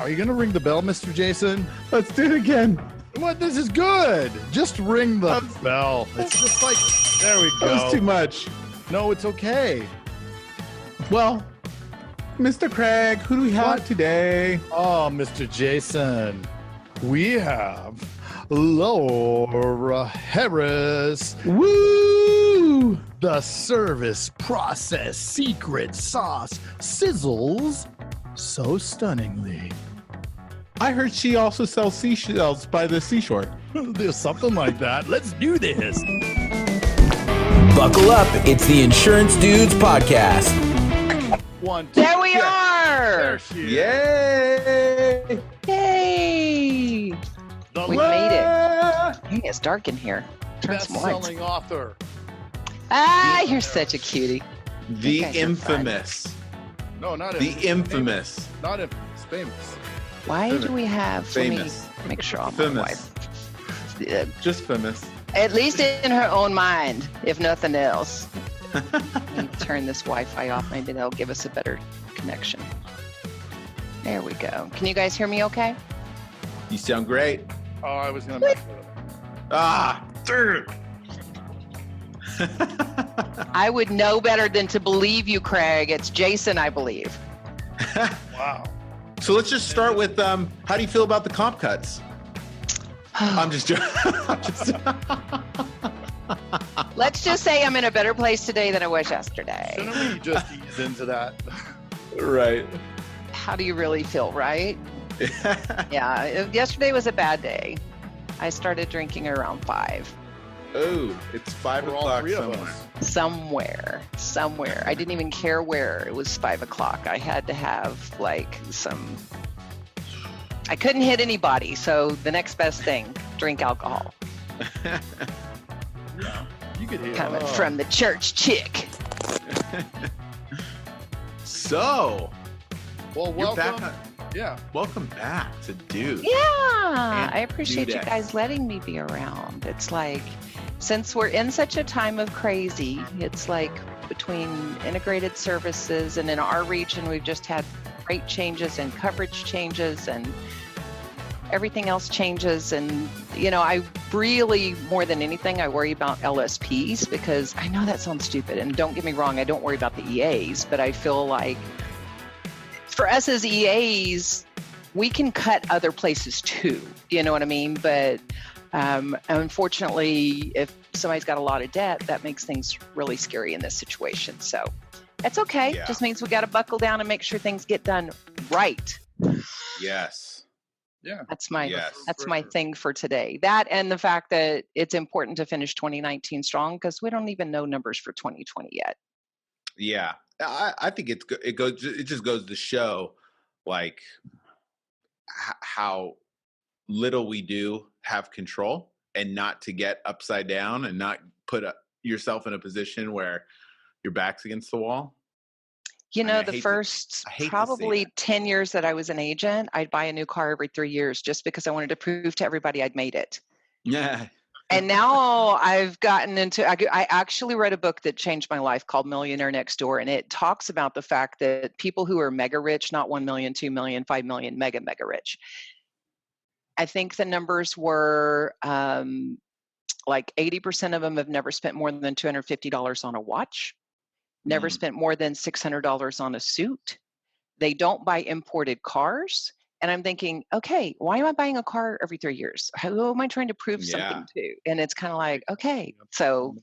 Are you going to ring the bell, Mr. Jason? Let's do it again. What? This is good. Just ring the bell. It's just like, there we go. That was too much. No, it's okay. Well, Mr. Craig, who do we have today? Oh, Mr. Jason, we have Laura Harris. Woo! The service process secret sauce sizzles so stunningly. I heard she also sells seashells by the seashore. There's something like that. Let's do this. Buckle up. It's the Insurance Dudes Podcast. One, two, There we yeah. are. There she is. Yay! Yay. The We made it. Dang, it's dark in here. Turn some lights. best-selling author. Ah, you're such a cutie. The You guys are infamous. No, not The infamous. infamous. Not infamous. Famous. Why do we have Famous. Let me make sure I'm my Famous. wife. Just famous. At least in her own mind, if nothing else. Let me turn this Wi-Fi off. Maybe that'll give us a better connection. There we go. Can you guys hear me okay? You sound great. Oh, I was going to mess with it. Ah! I would know better than to believe you, Craig. It's Jason, I believe. Wow. So let's just start with how do you feel about the comp cuts? I'm just joking. Let's just say I'm in a better place today than I was yesterday. Shouldn't we just ease into that? Right. How do you really feel, right? Yeah, yesterday was a bad day. I started drinking around 5. Oh, it's 5 For all o'clock three of somewhere. us. Somewhere. I didn't even care where. It was 5 o'clock. I had to have I couldn't hit anybody. So the next best thing, drink alcohol. Yeah. You could hear Coming from the church chick. So, Well, you're welcome. back. Yeah. Welcome back to Dude. Yeah, I appreciate you Dudettes. guys letting me be around. It's like, since we're in such a time of crazy, it's like between integrated services and in our region, we've just had rate changes and coverage changes and everything else changes. And, I really, more than anything, I worry about LSPs because I know that sounds stupid. And don't get me wrong, I don't worry about the EAs, but I feel like for us as EAs, we can cut other places too. You know what I mean? But unfortunately, if somebody's got a lot of debt, that makes things really scary in this situation. So that's okay. Yeah. Just means we got to buckle down and make sure things get done right. Yes. Yeah. That's my Yes. that's my thing for today. That and the fact that it's important to finish 2019 strong because we don't even know numbers for 2020 yet. Yeah. I think it just goes to show like how little we do have control and not to get upside down and not put yourself in a position where your back's against the wall. The first I hate to see probably that. 10 years that I was an agent, I'd buy a new car every 3 years just because I wanted to prove to everybody I'd made it. Yeah. And now I've gotten into, I actually read a book that changed my life called Millionaire Next Door. And it talks about the fact that people who are mega rich, not 1 million, 2 million, 5 million, mega rich. I think the numbers were like 80% of them have never spent more than $250 on a watch, never spent more than $600 on a suit. They don't buy imported cars. And I'm thinking, okay, why am I buying a car every 3 years? Who am I trying to prove something to? And it's kind of like, okay. So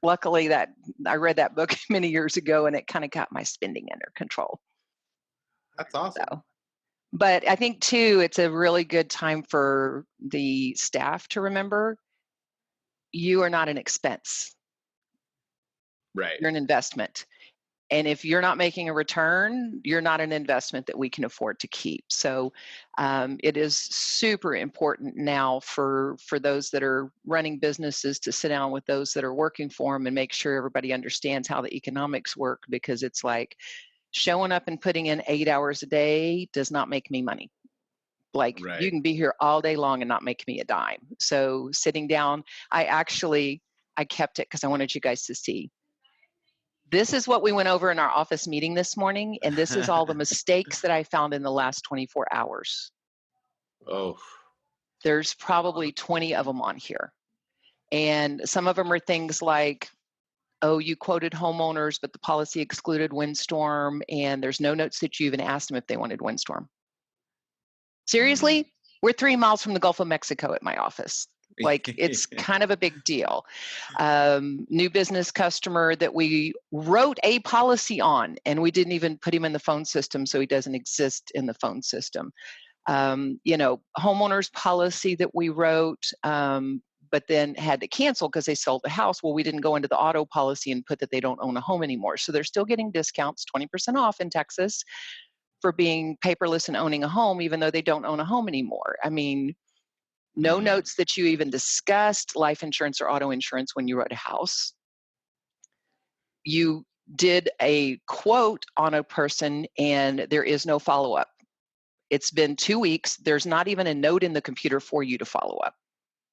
luckily that I read that book many years ago and it kind of got my spending under control. That's awesome. So, but I think too, it's a really good time for the staff to remember you are not an expense. Right. You're an investment. And if you're not making a return, you're not an investment that we can afford to keep. So it is super important now for those that are running businesses to sit down with those that are working for them and make sure everybody understands how the economics work, because it's like showing up and putting in 8 hours a day does not make me money. Like Right. You can be here all day long and not make me a dime. So sitting down, I kept it because I wanted you guys to see. This is what we went over in our office meeting this morning, and this is all the mistakes that I found in the last 24 hours. Oh, There's probably 20 of them on here. And some of them are things like, oh, you quoted homeowners, but the policy excluded windstorm, and there's no notes that you even asked them if they wanted windstorm. Seriously? We're 3 miles from the Gulf of Mexico at my office. Like, it's kind of a big deal. New business customer that we wrote a policy on, and we didn't even put him in the phone system, so he doesn't exist in the phone system. Homeowners policy that we wrote, but then had to cancel because they sold the house. Well, we didn't go into the auto policy and put that they don't own a home anymore. So they're still getting discounts, 20% off in Texas for being paperless and owning a home, even though they don't own a home anymore. I mean, no notes that you even discussed life insurance or auto insurance when you wrote a house. You did a quote on a person and there is no follow-up. It's been 2 weeks. There's not even a note in the computer for you to follow up.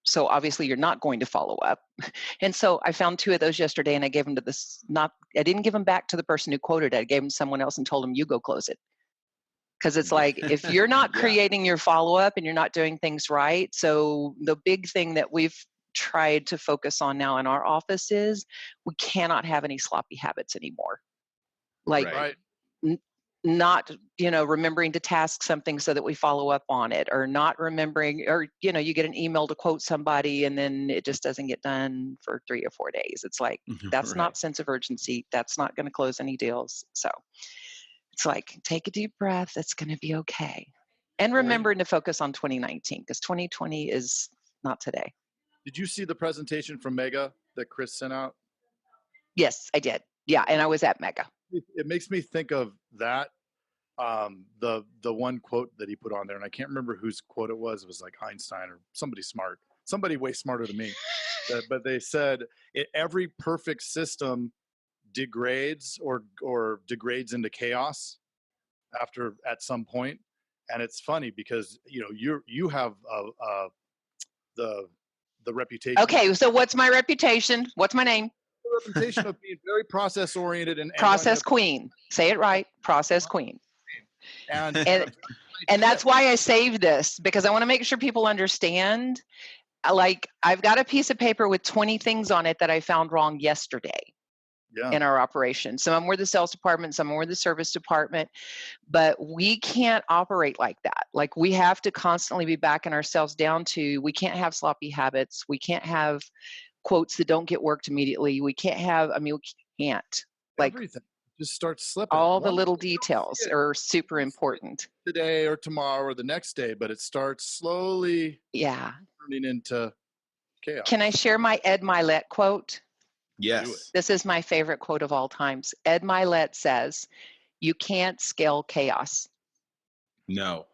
So obviously you're not going to follow up. And so I found 2 of those yesterday and I gave them to I didn't give them back to the person who quoted it. I gave them to someone else and told them, you go close it. Because it's like, if you're not creating your follow-up and you're not doing things right. So the big thing that we've tried to focus on now in our office is we cannot have any sloppy habits anymore. Like, right. Not, remembering to task something so that we follow up on it, or not remembering, or, you get an email to quote somebody and then it just doesn't get done for 3 or 4 days. It's like, that's not sense of urgency. That's not going to close any deals. So it's like, take a deep breath. It's going to be okay. And remembering to focus on 2019 because 2020 is not today. Did you see the presentation from Mega that Chris sent out? Yes, I did. Yeah. And I was at Mega. It makes me think of that, the one quote that he put on there, and I can't remember whose quote it was. It was like Einstein or somebody smart, somebody way smarter than me. But they said every perfect system degrades or degrades into chaos at some point. And it's funny because you have the reputation. Okay, so what's my reputation? What's my name? The reputation of being very process oriented and process queen. Say it right. Process queen. And that's why I saved this, because I want to make sure people understand. Like, I've got a piece of paper with 20 things on it that I found wrong yesterday in our operation. Some were the sales department, some were the service department, but we can't operate like that. Like, we have to constantly be backing ourselves down to, we can't have sloppy habits. We can't have quotes that don't get worked immediately. We can't we can't. Like, everything just starts slipping. All the little details are super important. Today or tomorrow or the next day, but it starts slowly turning into chaos. Can I share my Ed Milet quote? Yes. This is my favorite quote of all times. Ed Milet says, you can't scale chaos. No.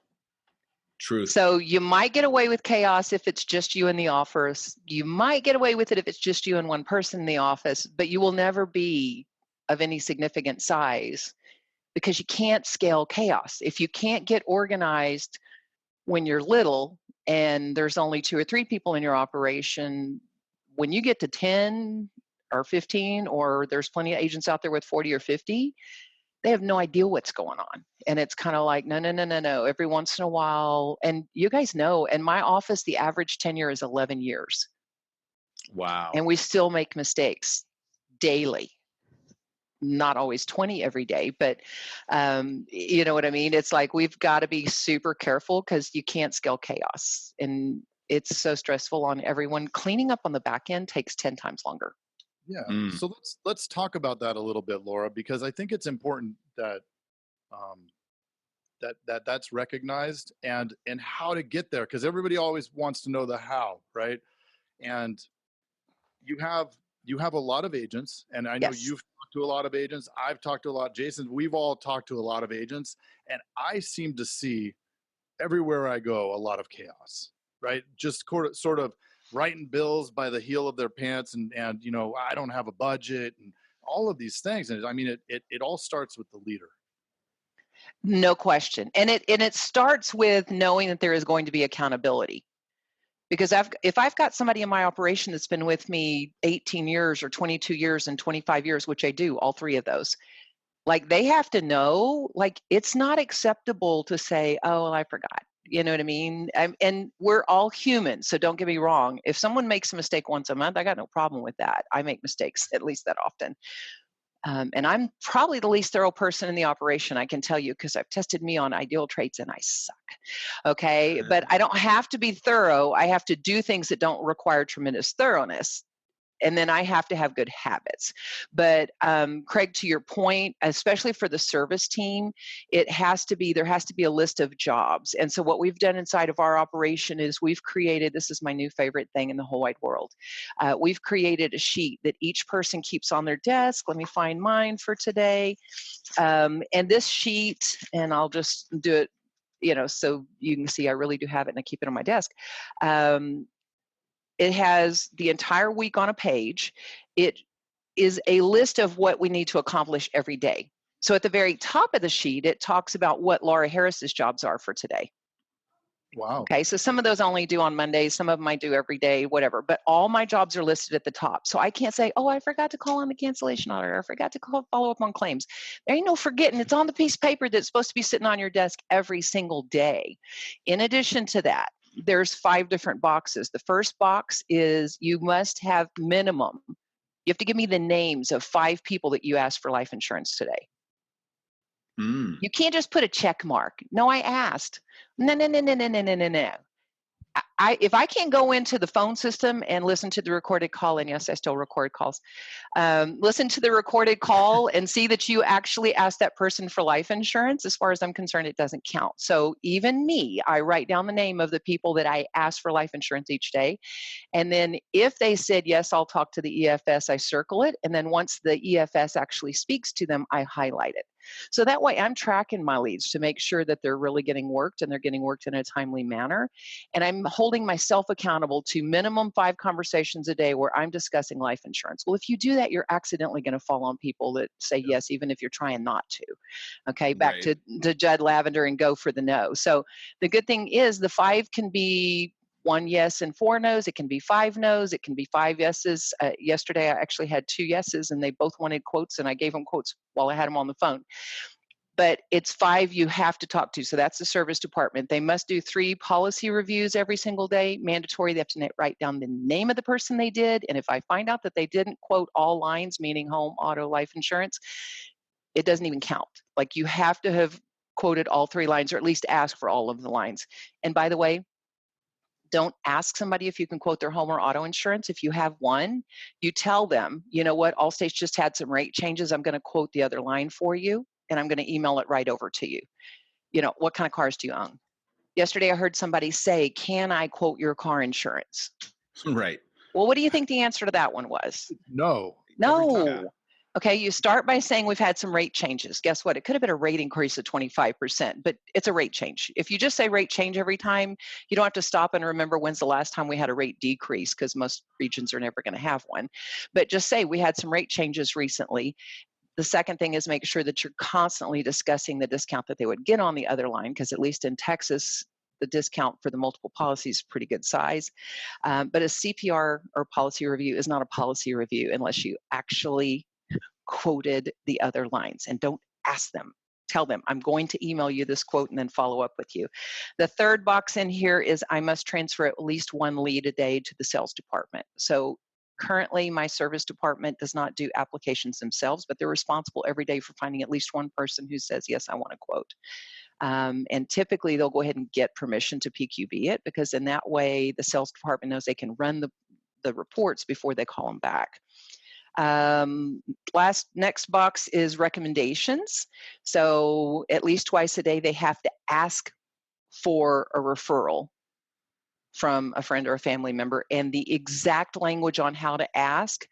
Truth. So you might get away with chaos if it's just you in the office. You might get away with it if it's just you and one person in the office, but you will never be of any significant size because you can't scale chaos. If you can't get organized when you're little and there's only 2 or 3 people in your operation, when you get to 10 or 15, or there's plenty of agents out there with 40 or 50, they have no idea what's going on. And it's kind of like, no. Every once in a while, and you guys know, in my office, the average tenure is 11 years. Wow. And we still make mistakes daily. Not always 20 every day, but you know what I mean? It's like, we've got to be super careful because you can't scale chaos. And it's so stressful on everyone. Cleaning up on the back end takes 10 times longer. Yeah. So let's talk about that a little bit, Laura, because I think it's important that that's recognized and how to get there, because everybody always wants to know the how, right? And you have a lot of agents, and I know you've talked to a lot of agents. I've talked to a lot. Jason, we've all talked to a lot of agents, and I seem to see everywhere I go a lot of chaos, right? Just sort of writing bills by the heel of their pants, and I don't have a budget and all of these things. And I mean, it all starts with the leader. No question. And it starts with knowing that there is going to be accountability. Because if I've got somebody in my operation that's been with me 18 years or 22 years and 25 years, which I do, all three of those, like they have to know, like it's not acceptable to say, oh, well, I forgot. You know what I mean? And we're all human. So don't get me wrong. If someone makes a mistake once a month, I got no problem with that. I make mistakes at least that often. And I'm probably the least thorough person in the operation, I can tell you, because I've tested me on ideal traits and I suck. Okay. But I don't have to be thorough. I have to do things that don't require tremendous thoroughness. And then I have to have good habits. But Craig, to your point, especially for the service team, there has to be a list of jobs. And so what we've done inside of our operation is we've created, this is my new favorite thing in the whole wide world. We've created a sheet that each person keeps on their desk. Let me find mine for today. And this sheet, and I'll just do it, so you can see I really do have it and I keep it on my desk. It has the entire week on a page. It is a list of what we need to accomplish every day. So at the very top of the sheet, it talks about what Laura Harris's jobs are for today. Wow. Okay, so some of those I only do on Mondays, some of them I do every day, whatever. But all my jobs are listed at the top. So I can't say, oh, I forgot to call on the cancellation auditor. I forgot to follow up on claims. There ain't no forgetting. It's on the piece of paper that's supposed to be sitting on your desk every single day. In addition to that, there's 5 different boxes. The first box is you must have minimum. You have to give me the names of 5 people that you asked for life insurance today. You can't just put a check mark. No, I asked. No. If I can't go into the phone system and listen to the recorded call, and yes, I still record calls, listen to the recorded call and see that you actually asked that person for life insurance, as far as I'm concerned, it doesn't count. So even me, I write down the name of the people that I asked for life insurance each day. And then if they said, yes, I'll talk to the EFS, I circle it. And then once the EFS actually speaks to them, I highlight it. So that way I'm tracking my leads to make sure that they're really getting worked and they're getting worked in a timely manner. And I'm holding myself accountable to minimum 5 conversations a day where I'm discussing life insurance. Well, if you do that, you're accidentally going to fall on people that say yes, even if you're trying not to. Okay, back Right. to Judd Lavender and go for the no. So the good thing is the 5 can be 1 yes and 4 no's. It can be 5 no's. It can be 5 yeses. Yesterday, I actually had 2 yeses, and they both wanted quotes, and I gave them quotes while I had them on the phone. But it's 5 you have to talk to. So that's the service department. They must do 3 policy reviews every single day. Mandatory. They have to write down the name of the person they did. And if I find out that they didn't quote all lines, meaning home, auto, life insurance, it doesn't even count. Like you have to have quoted all 3 lines, or at least ask for all of the lines. And by the way, don't ask somebody if you can quote their home or auto insurance. If you have one, you tell them, you know what, Allstate's just had some rate changes. I'm going to quote the other line for you, and I'm going to email it right over to you. What kind of cars do you own? Yesterday, I heard somebody say, can I quote your car insurance? Right. Well, what do you think the answer to that one was? No. No. Okay, you start by saying we've had some rate changes. Guess what? It could have been a rate increase of 25%, but it's a rate change. If you just say rate change every time, you don't have to stop and remember when's the last time we had a rate decrease, because most regions are never going to have one. But just say we had some rate changes recently. The second thing is make sure that you're constantly discussing the discount that they would get on the other line, because at least in Texas, the discount for the multiple policies is pretty good size. But a CPR or policy review is not a policy review unless you actually quoted the other lines. And don't ask them. Tell them, I'm going to email you this quote and then follow up with you. The third box in here is I must transfer at least 1 lead a day to the sales department. So currently, my service department does not do applications themselves, but they're responsible every day for finding at least 1 person who says, yes, I want to quote. And typically, they'll go ahead and get permission to PQB it, because in that way, the sales department knows they can run the reports before they call them back. Next box is recommendations. So at least twice a day, they have to ask for a referral from a friend or a family member, and the exact language on how to ask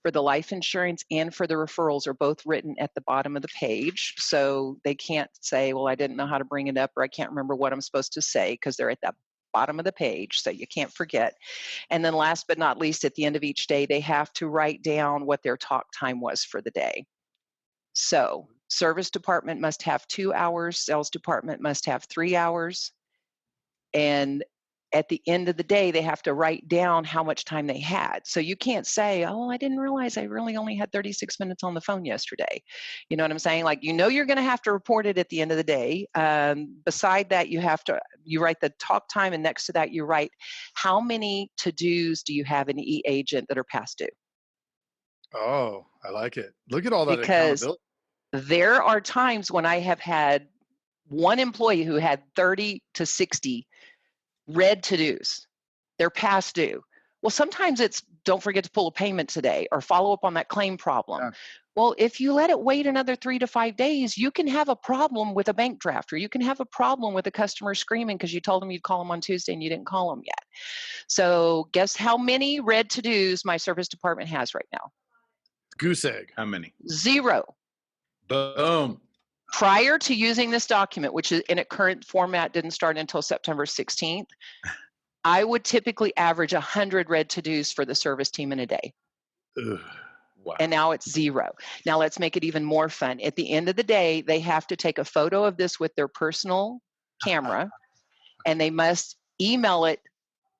for the life insurance and for the referrals are both written at the bottom of the page. So they can't say, well, I didn't know how to bring it up, or I can't remember what I'm supposed to say, because they're at that bottom of the page, so you can't forget. And then last but not least, at the end of each day, they have to write down what their talk time was for the day. So service department must have 2 hours, sales department must have 3 hours, and at the end of the day, they have to write down how much time they had. So you can't say, oh, I didn't realize I really only had 36 minutes on the phone yesterday. You know what I'm saying? Like, you're going to have to report it at the end of the day. Beside that, you write the talk time, and next to that, you write how many to-dos do you have in e-agent that are past due? Oh, I like it. Look at all that Because accountability. there are times when I have had one employee who had 30 to 60 red to-dos. They're past due. Well, sometimes it's don't forget to pull a payment today or follow up on that claim problem. Yeah. Well, if you let it wait another 3 to 5 days, you can have a problem with a bank draft, or you can have a problem with a customer screaming because you told them you'd call them on Tuesday and you didn't call them yet. So guess how many red to-dos my service department has right now? Goose egg. How many? 0. Boom. Prior to using this document, which is in its current format didn't start until September 16th, I would typically average 100 red to-dos for the service team in a day. Ugh. Wow. And now it's 0. Now let's make it even more fun. At the end of the day, they have to take a photo of this with their personal camera, and they must email it,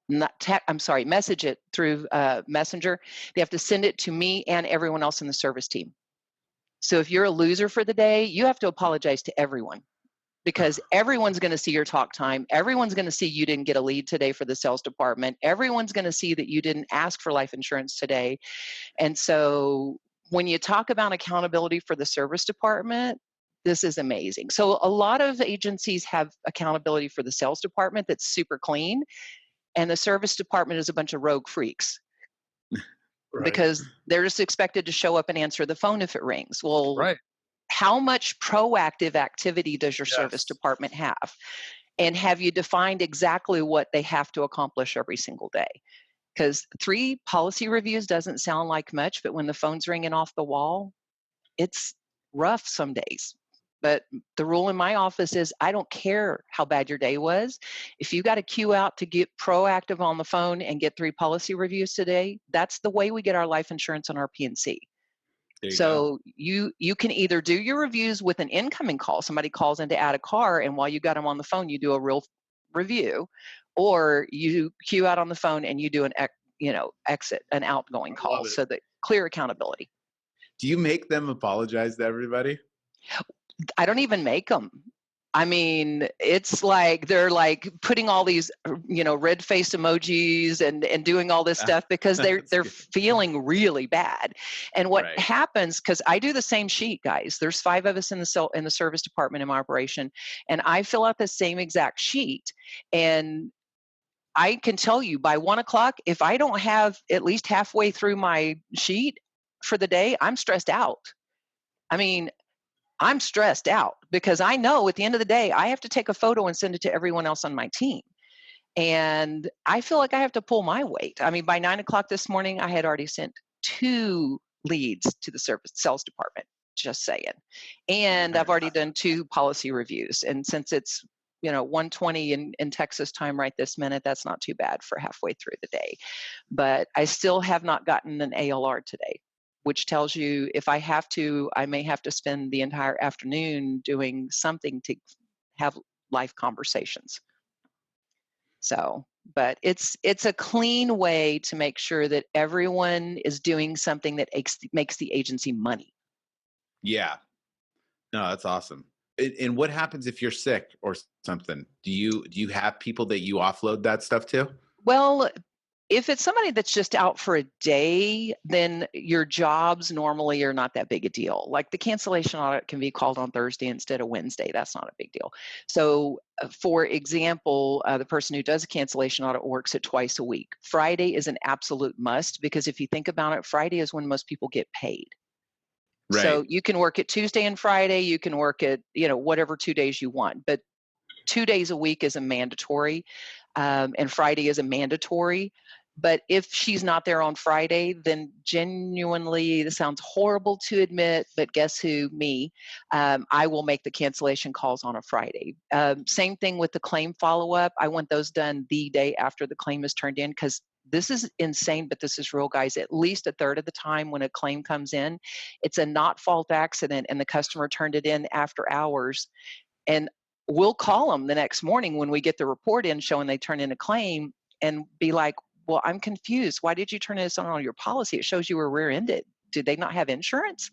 message it through Messenger. They have to send it to me and everyone else in the service team. So if you're a loser for the day, you have to apologize to everyone, because everyone's going to see your talk time. Everyone's going to see you didn't get a lead today for the sales department. Everyone's going to see that you didn't ask for life insurance today. And so when you talk about accountability for the service department, this is amazing. So a lot of agencies have accountability for the sales department that's super clean, and the service department is a bunch of rogue freaks. Right. Because they're just expected to show up and answer the phone if it rings. Well, right. How much proactive activity does your service department have? And have you defined exactly what they have to accomplish every single day? Because 3 policy reviews doesn't sound like much, but when the phone's ringing off the wall, it's rough some days. But the rule in my office is I don't care how bad your day was. If you got to queue out to get proactive on the phone and get 3 policy reviews today, that's the way we get our life insurance on our PNC. So you can either do your reviews with an incoming call. Somebody calls in to add a car, and while you got them on the phone, you do a real review, or you queue out on the phone and you do an outgoing call. So that clear accountability. Do you make them apologize to everybody? I don't even make them. I mean, it's like they're like putting all these, red-faced emojis and doing all this stuff because they're feeling really bad. And what happens, because I do the same sheet, guys. There's 5 of us in the service department in my operation, and I fill out the same exact sheet. And I can tell you by 1 o'clock, if I don't have at least halfway through my sheet for the day, I'm stressed out. I mean, I'm stressed out because I know at the end of the day, I have to take a photo and send it to everyone else on my team. And I feel like I have to pull my weight. I mean, by 9 o'clock this morning, I had already sent 2 leads to the sales department, just saying. And I've already done 2 policy reviews. And since it's, 1:20 in Texas time right this minute, that's not too bad for halfway through the day. But I still have not gotten an ALR today, which tells you if I have to, I may have to spend the entire afternoon doing something to have life conversations. So, but it's a clean way to make sure that everyone is doing something that makes the agency money. Yeah. No, that's awesome. And what happens if you're sick or something? Do you have people that you offload that stuff to? Well, if it's somebody that's just out for a day, then your jobs normally are not that big a deal. Like the cancellation audit can be called on Thursday instead of Wednesday. That's not a big deal. So for example, the person who does a cancellation audit works it twice a week. Friday is an absolute must because if you think about it, Friday is when most people get paid. Right. So you can work it Tuesday and Friday. You can work it, whatever 2 days you want. But 2 days a week is a mandatory, and Friday is a mandatory. But if she's not there on Friday, then genuinely, this sounds horrible to admit, but guess who? Me. I will make the cancellation calls on a Friday. Same thing with the claim follow-up. I want those done the day after the claim is turned in because this is insane, but this is real, guys. At least a third of the time when a claim comes in, it's a not fault accident and the customer turned it in after hours. And we'll call them the next morning when we get the report in showing they turn in a claim and be like, well, I'm confused. Why did you turn this on your policy? It shows you were rear-ended. Did they not have insurance?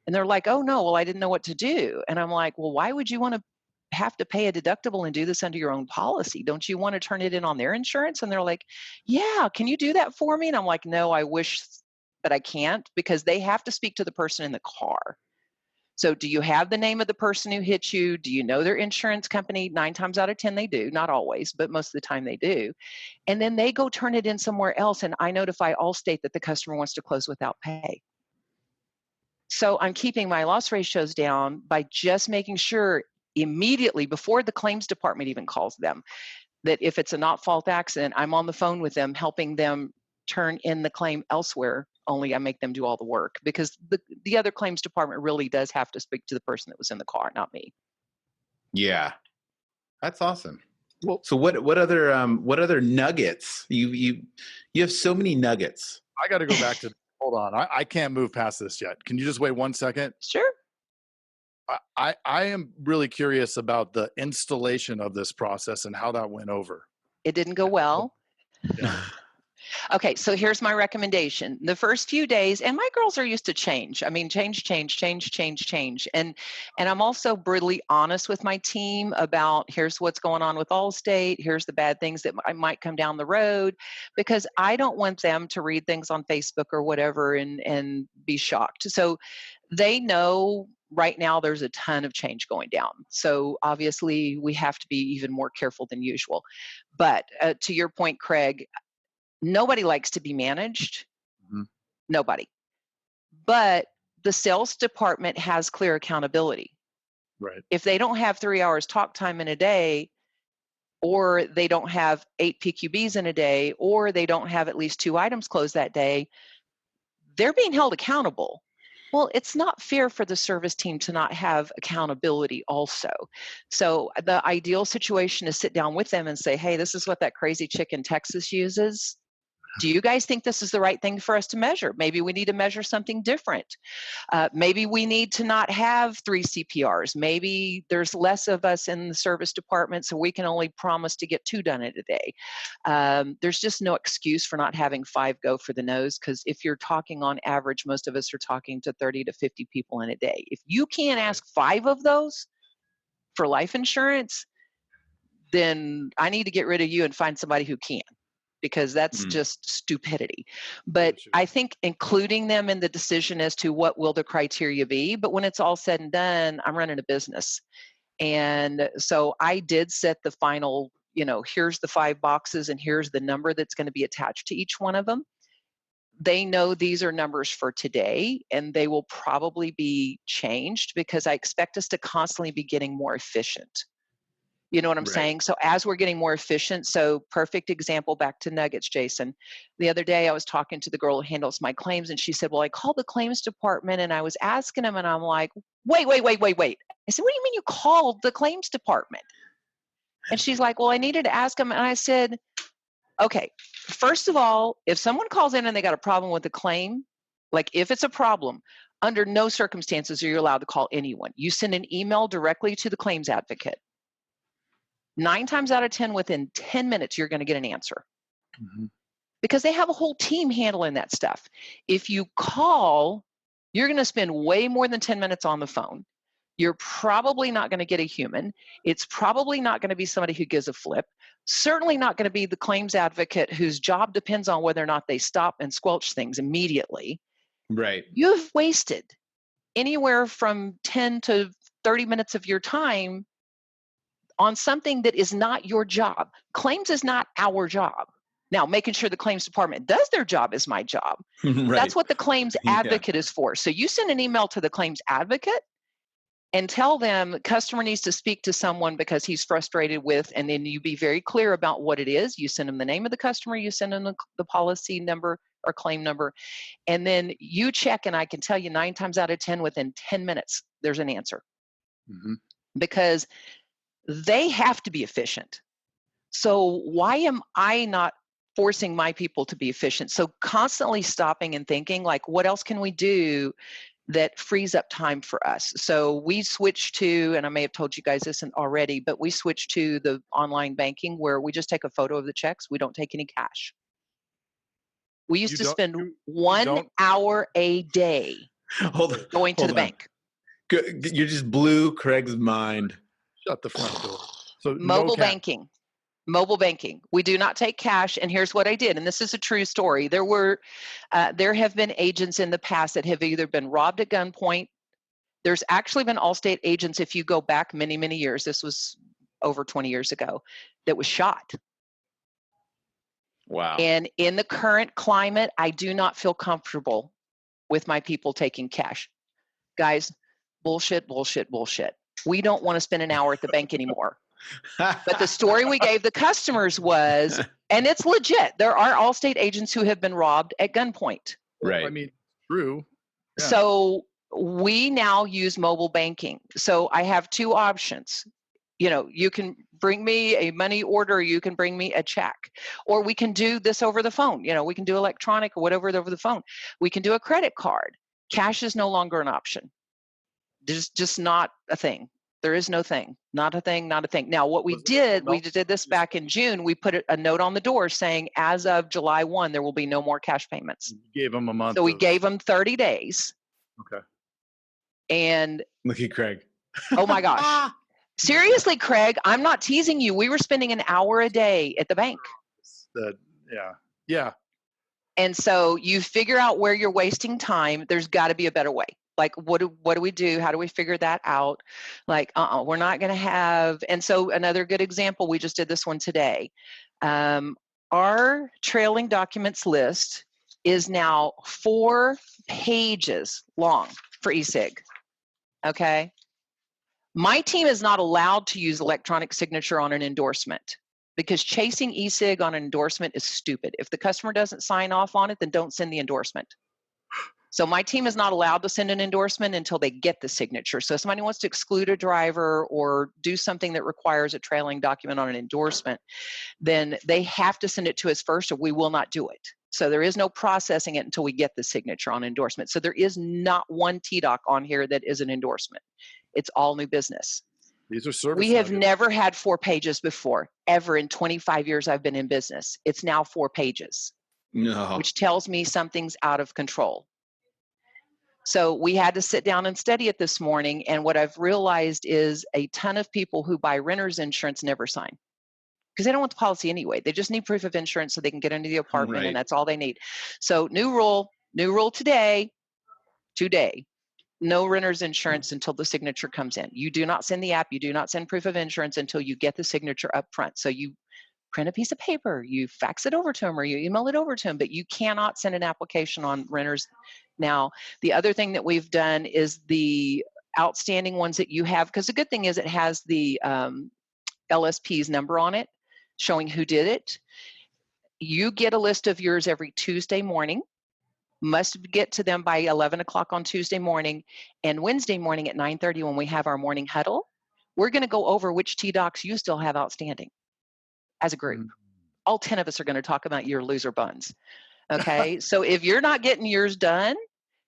And they're like, oh, no, well, I didn't know what to do. And I'm like, well, why would you want to have to pay a deductible and do this under your own policy? Don't you want to turn it in on their insurance? And they're like, yeah, can you do that for me? And I'm like, no, I wish, but I can't, because they have to speak to the person in the car. So do you have the name of the person who hit you? Do you know their insurance company? 9 times out of 10 they do, not always, but most of the time they do. And then they go turn it in somewhere else, and I notify Allstate that the customer wants to close without pay. So I'm keeping my loss ratios down by just making sure immediately before the claims department even calls them, that if it's a not fault accident, I'm on the phone with them, helping them turn in the claim elsewhere, only I make them do all the work, because the other claims department really does have to speak to the person that was in the car, not me. Yeah, that's awesome. Well, so what other nuggets? You have so many nuggets. I got to go back to, hold on. I can't move past this yet. Can you just wait 1 second? Sure. I am really curious about the installation of this process and how that went over. It didn't go well. Yeah. Okay, so here's my recommendation. The first few days, and my girls are used to change. I mean, change. And I'm also brutally honest with my team about, here's what's going on with Allstate, here's the bad things that might come down the road, because I don't want them to read things on Facebook or whatever and be shocked. So they know right now there's a ton of change going down. So obviously we have to be even more careful than usual. But to your point, Craig, nobody likes to be managed. Mm-hmm. Nobody. But the sales department has clear accountability. Right. If they don't have 3 hours talk time in a day, or they don't have 8 PQBs in a day, or they don't have at least 2 items closed that day, they're being held accountable. Well, it's not fair for the service team to not have accountability also. So the ideal situation is sit down with them and say, hey, this is what that crazy chick in Texas uses. Do you guys think this is the right thing for us to measure? Maybe we need to measure something different. Maybe we need to not have 3 CPRs. Maybe there's less of us in the service department, so we can only promise to get 2 done in a day. There's just no excuse for not having 5 go for the nose, because if you're talking on average, most of us are talking to 30 to 50 people in a day. If you can't ask 5 of those for life insurance, then I need to get rid of you and find somebody who can, because that's just stupidity. But I think including them in the decision as to what will the criteria be, but when it's all said and done, I'm running a business. And so I did set the final, here's the 5 boxes and here's the number that's going to be attached to each one of them. They know these are numbers for today, and they will probably be changed, because I expect us to constantly be getting more efficient. You know what I'm saying? So as we're getting more efficient, so perfect example, back to nuggets, Jason. The other day I was talking to the girl who handles my claims, and she said, well, I called the claims department and I was asking them, and I'm like, wait. I said, what do you mean you called the claims department? And she's like, well, I needed to ask them. And I said, okay, first of all, if someone calls in and they got a problem with the claim, like if it's a problem, under no circumstances are you allowed to call anyone. You send an email directly to the claims advocate. 9 times out of 10, within 10 minutes, you're going to get an answer. Mm-hmm. Because they have a whole team handling that stuff. If you call, you're going to spend way more than 10 minutes on the phone. You're probably not going to get a human. It's probably not going to be somebody who gives a flip. Certainly not going to be the claims advocate whose job depends on whether or not they stop and squelch things immediately. Right. You've wasted anywhere from 10 to 30 minutes of your time on something that is not your job. Claims is not our job. Now, making sure the claims department does their job is my job. Right. That's what the claims advocate is for. So you send an email to the claims advocate and tell them customer needs to speak to someone because he's frustrated with, and then you be very clear about what it is. You send them the name of the customer, you send them the policy number or claim number, and then you check, and I can tell you 9 times out of 10, within 10 minutes, there's an answer. Mm-hmm. Because they have to be efficient. So why am I not forcing my people to be efficient? So constantly stopping and thinking, like, what else can we do that frees up time for us. So we switched to, and I may have told you guys this already, but we switched to the online banking where we just take a photo of the checks. We don't take any cash. We used to spend 1 hour a day going to the bank. You just blew Craig's mind. Shut the front door. So mobile banking. Mobile banking. We do not take cash. And here's what I did. And this is a true story. There have been agents in the past that have either been robbed at gunpoint. There's actually been Allstate agents, if you go back many, many years, this was over 20 years ago, that was shot. Wow. And in the current climate, I do not feel comfortable with my people taking cash. Guys, bullshit, bullshit, bullshit. We don't want to spend an hour at the bank anymore. But the story we gave the customers was, and it's legit, there are Allstate agents who have been robbed at gunpoint. Right. I mean, true. Yeah. So we now use mobile banking. So I have two options. You know, you can bring me a money order, or you can bring me a check, or we can do this over the phone. You know, we can do electronic or whatever over the phone. We can do a credit card. Cash is no longer an option. There's just not a thing. There is no thing, not a thing, not a thing. Now, what we did this back in June. We put a note on the door saying, as of July 1, there will be no more cash payments. You gave them a month. So we gave them 30 days. Okay. And look at Craig. Oh my gosh. Seriously, Craig, I'm not teasing you. We were spending an hour a day at the bank. Yeah. And so you figure out where you're wasting time. There's got to be a better way. Like, what do we do? How do we figure that out? Like, we're not going to have. And so another good example, we just did this one today. Our trailing documents list is now 4 pages long for e-sig. Okay. My team is not allowed to use electronic signature on an endorsement because chasing e-sig on an endorsement is stupid. If the customer doesn't sign off on it, then don't send the endorsement. So my team is not allowed to send an endorsement until they get the signature. So if somebody wants to exclude a driver or do something that requires a trailing document on an endorsement, then they have to send it to us first or we will not do it. So there is no processing it until we get the signature on endorsement. So there is not one TDoc on here that is an endorsement. It's all new business. These are service. We have never had 4 pages before, ever in 25 years I've been in business. It's now 4 pages, which tells me something's out of control. So we had to sit down and study it this morning. And what I've realized is a ton of people who buy renter's insurance never sign because they don't want the policy anyway. They just need proof of insurance so they can get into the apartment, right. And that's all they need. So new rule today, no renter's insurance until the signature comes in. You do not send the app. You do not send proof of insurance until you get the signature up front. So you print a piece of paper, you fax it over to them or you email it over to them, but you cannot send an application on renters. Now, the other thing that we've done is the outstanding ones that you have, because the good thing is it has the LSP's number on it, showing who did it. You get a list of yours every Tuesday morning, must get to them by 11 o'clock on Tuesday morning, and Wednesday morning at 9:30 when we have our morning huddle, we're going to go over which TDocs you still have outstanding as a group. All 10 of us are going to talk about your loser buns. Okay. So if you're not getting yours done,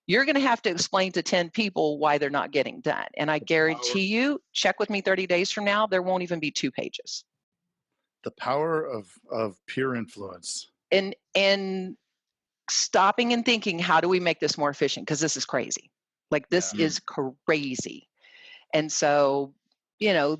you're going to have to explain to 10 people why they're not getting done. And I guarantee you, check with me 30 days from now, there won't even be 2 pages. The power of peer influence. And stopping and thinking, how do we make this more efficient? Because this is crazy. Like this is crazy. And so, you know,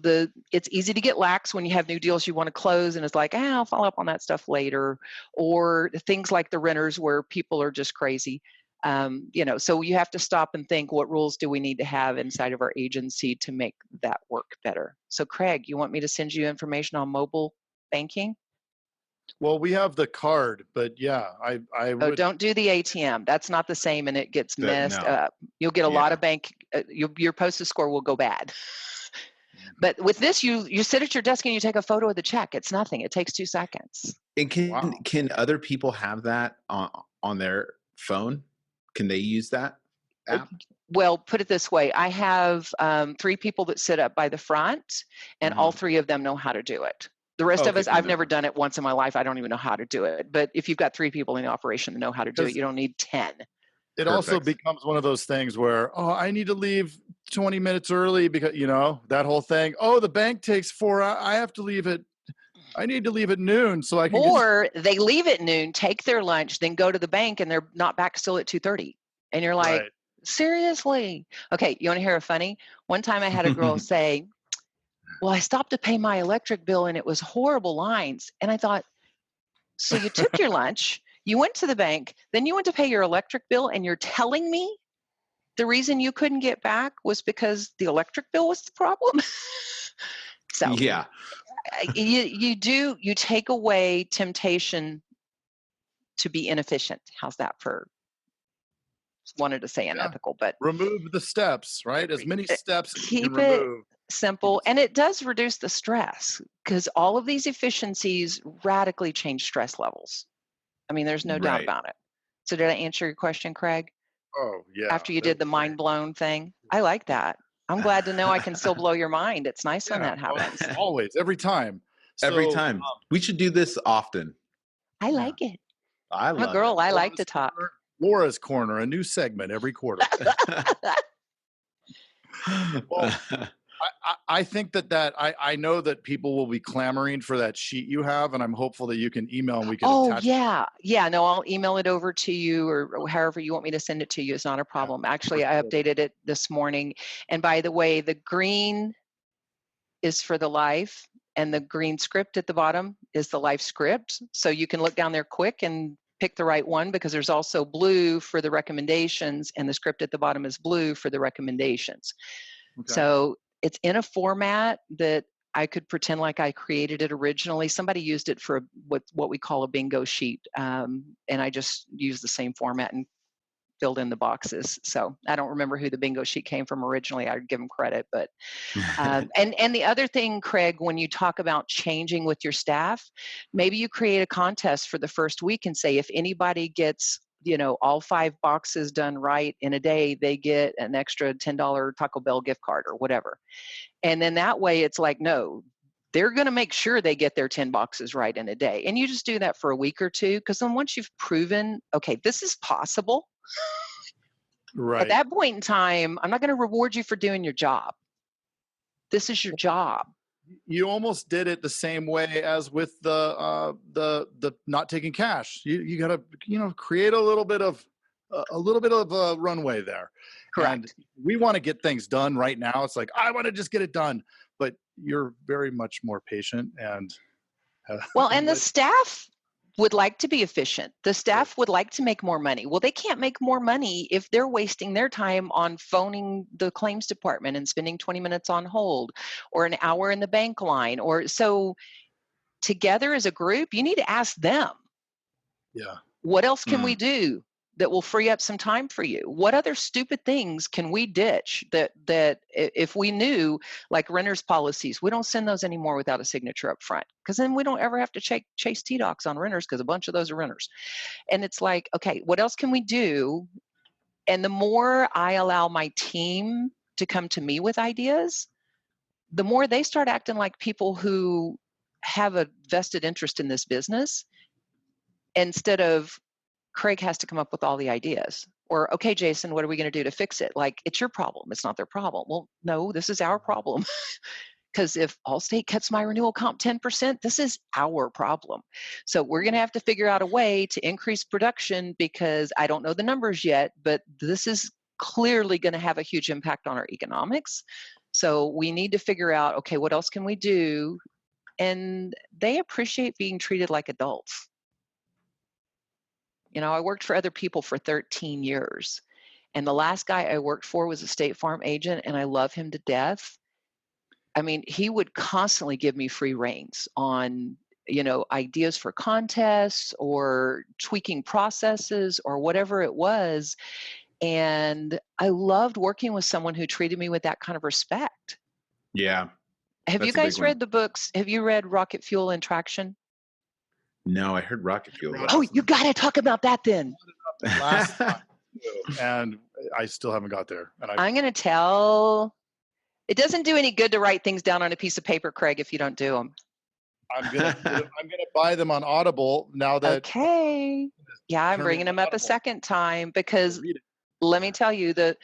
it's easy to get lax when you have new deals you want to close and it's like, I'll follow up on that stuff later, or things like the renters where people are just crazy. You know, so you have to stop and think, what rules do we need to have inside of our agency to make that work better? So Craig, you want me to send you information on mobile banking? Well, we have the card, but yeah, I would. Oh, don't do the ATM. That's not the same, and it gets messed up. You'll get a lot of bank. Your postage score will go bad. But with this, you sit at your desk and you take a photo of the check. It's nothing. It takes 2 seconds. And can other people have that on their phone? Can they use that app? Well, put it this way. I have 3 people that sit up by the front, and all 3 of them know how to do it. The rest of us, I've never done it once in my life. I don't even know how to do it. But if you've got 3 people in the operation that know how to do it, you don't need 10. It also becomes one of those things where, oh, I need to leave 20 minutes early because, that whole thing. Oh, the bank takes 4 hours. I need to leave at noon so I can Or they leave at noon, take their lunch, then go to the bank and they're not back still at 2:30. And you're like, right. Seriously? Okay, you want to hear a funny? One time I had a girl say, well, I stopped to pay my electric bill and it was horrible lines. And I thought, so you took your lunch, you went to the bank, then you went to pay your electric bill, and you're telling me the reason you couldn't get back was because the electric bill was the problem? So yeah, you take away temptation to be inefficient. How's that for? Wanted to say unethical, but remove the steps, right? As many steps as keep you can it remove. Simple, and it does reduce the stress because all of these efficiencies radically change stress levels. I mean, there's no doubt about it. So did I answer your question, Craig? Oh, yeah. After you did the mind blown thing? I like that. I'm glad to know I can still blow your mind. It's nice when that happens. Always, every time. Every time. We should do this often. I like it. I love girl, it. I like to talk. Laura's Corner, a new segment every quarter. Well, I think that I know that people will be clamoring for that sheet you have, and I'm hopeful that you can email and we can attach it. No, I'll email it over to you or however you want me to send it to you. It's not a problem. Actually, I updated it this morning. And by the way, the green is for the life, and the green script at the bottom is the life script. So you can look down there quick and pick the right one, because there's also blue for the recommendations, and the script at the bottom is blue for the recommendations. Okay. So it's in a format that I could pretend like I created it originally. Somebody used it for what we call a bingo sheet, and I just used the same format and filled in the boxes. So I don't remember who the bingo sheet came from originally. I'd give them credit, but and the other thing, Craig, when you talk about changing with your staff, maybe you create a contest for the first week and say, if anybody gets all 5 boxes done right in a day, they get an extra $10 Taco Bell gift card or whatever. And then that way it's like, no, they're going to make sure they get their 10 boxes right in a day. And you just do that for a week or two, because then once you've proven, okay, this is possible, right, at that point in time, I'm not going to reward you for doing your job. This is your job. You almost did it the same way as with the not taking cash. You got to create a little bit of a runway there. Correct. And we want to get things done right now. It's like, I want to just get it done, but you're very much more patient and and the staff would like to be efficient. The staff would like to make more money. Well, they can't make more money if they're wasting their time on phoning the claims department and spending 20 minutes on hold or an hour in the bank line. So together as a group, you need to ask them. Yeah. What else can we do that will free up some time for you? What other stupid things can we ditch that if we knew, like renters policies, we don't send those anymore without a signature up front, because then we don't ever have to chase TDocs on renters, because a bunch of those are renters. And it's like, okay, what else can we do? And the more I allow my team to come to me with ideas, the more they start acting like people who have a vested interest in this business, instead of Craig has to come up with all the ideas. Or, okay, Jason, what are we going to do to fix it? Like, it's your problem. It's not their problem. Well, no, this is our problem. Because if Allstate cuts my renewal comp 10%, this is our problem. So we're going to have to figure out a way to increase production, because I don't know the numbers yet, but this is clearly going to have a huge impact on our economics. So we need to figure out, okay, what else can we do? And they appreciate being treated like adults. I worked for other people for 13 years. And the last guy I worked for was a State Farm agent, and I love him to death. I mean, he would constantly give me free reins on, ideas for contests or tweaking processes or whatever it was. And I loved working with someone who treated me with that kind of respect. Yeah. Have you guys read the books? Have you read Rocket Fuel and Traction? No, I heard Rocket Fuel. Oh, you got to talk about that then. Last time, and I still haven't got there. And I'm going to tell. It doesn't do any good to write things down on a piece of paper, Craig, if you don't do them. I'm gonna buy them on Audible now that. Okay. Yeah, I'm bringing them up a second time, because let me tell you, the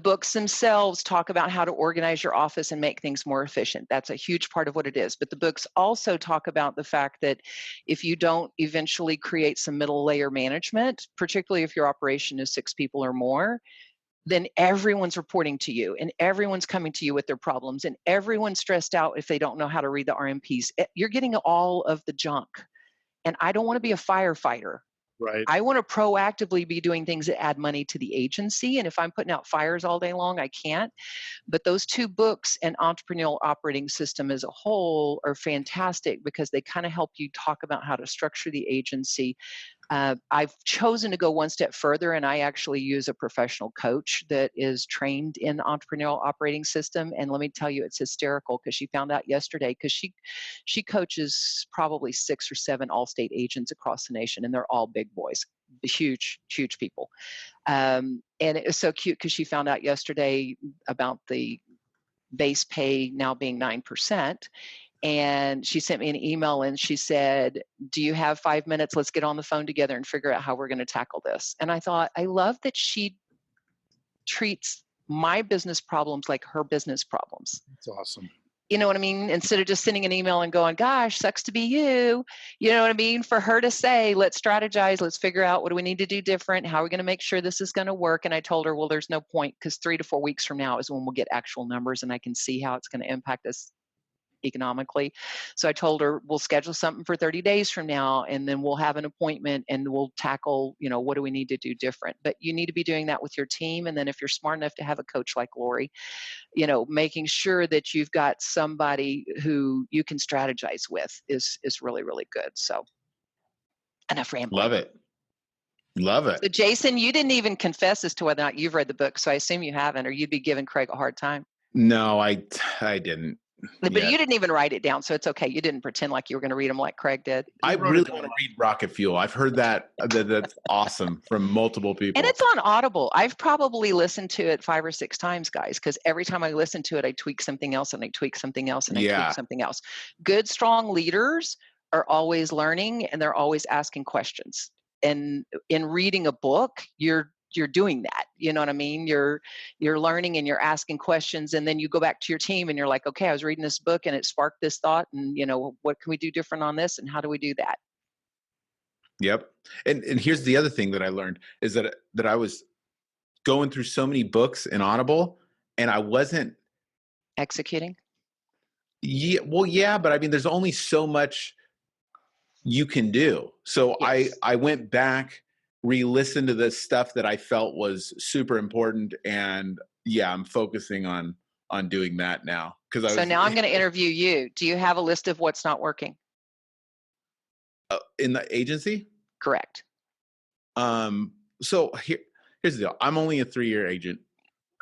books themselves talk about how to organize your office and make things more efficient. That's a huge part of what it is. But the books also talk about the fact that if you don't eventually create some middle layer management, particularly if your operation is 6 people or more, then everyone's reporting to you and everyone's coming to you with their problems and everyone's stressed out if they don't know how to read the RMPs. You're getting all of the junk. And I don't want to be a firefighter. Right. I want to proactively be doing things that add money to the agency. And if I'm putting out fires all day long, I can't. But those 2 books and Entrepreneurial Operating System as a whole are fantastic because they kind of help you talk about how to structure the agency. I've chosen to go one step further, and I actually use a professional coach that is trained in Entrepreneurial Operating System. And let me tell you, it's hysterical because she found out yesterday because she coaches probably 6 or 7 Allstate agents across the nation, and they're all big boys, huge people. And it was so cute because she found out yesterday about the base pay now being 9%. And she sent me an email and she said, do you have 5 minutes? Let's get on the phone together and figure out how we're going to tackle this. And I thought, I love that she treats my business problems like her business problems. That's awesome. You know what I mean? Instead of just sending an email and going, gosh, sucks to be you. You know what I mean? For her to say, let's strategize, let's figure out what do we need to do different? How are we going to make sure this is going to work? And I told her, well, there's no point because 3 to 4 weeks from now is when we'll get actual numbers and I can see how it's going to impact us economically. So I told her, we'll schedule something for 30 days from now, and then we'll have an appointment and we'll tackle, what do we need to do different? But you need to be doing that with your team. And then if you're smart enough to have a coach like Lori, making sure that you've got somebody who you can strategize with is really, really good. So enough rambling. Love it. So Jason, you didn't even confess as to whether or not you've read the book. So I assume you haven't, or you'd be giving Craig a hard time. No, I didn't. But you didn't even write it down, so it's okay. You didn't pretend like you were going to read them like Craig did. I really want to read Rocket Fuel. I've heard that's awesome from multiple people. And it's on Audible. I've probably listened to it 5 or 6 times, guys, because every time I listen to it, I tweak something else and I tweak something else and I tweak something else. Good, strong leaders are always learning and they're always asking questions. And in reading a book, you're doing that. You know what I mean? You're learning and you're asking questions, and then you go back to your team and you're like, okay, I was reading this book and it sparked this thought, and what can we do different on this and how do we do that? Yep. And here's the other thing that I learned is that I was going through so many books in Audible and I wasn't executing. Yeah, but I mean, there's only so much you can do. So yes. I went back, re-listened to the stuff that I felt was super important, and I'm focusing on doing that now. So now I'm going to interview you. Do you have a list of what's not working? In the agency? Correct. So here's the deal. I'm only a 3-year agent.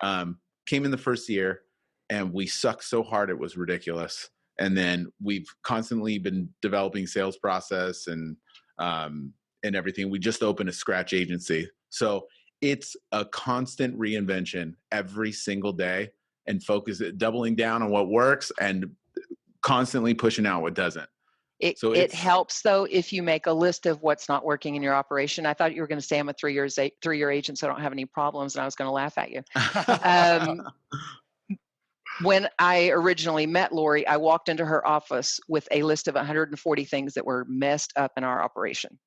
Came in the first year and we sucked so hard it was ridiculous. And then we've constantly been developing sales process and everything. We just opened a scratch agency. So it's a constant reinvention every single day and doubling down on what works and constantly pushing out what doesn't. It helps though if you make a list of what's not working in your operation. I thought you were going to say I'm a 3-year agent, so I don't have any problems, and I was going to laugh at you. When I originally met Lori, I walked into her office with a list of 140 things that were messed up in our operation.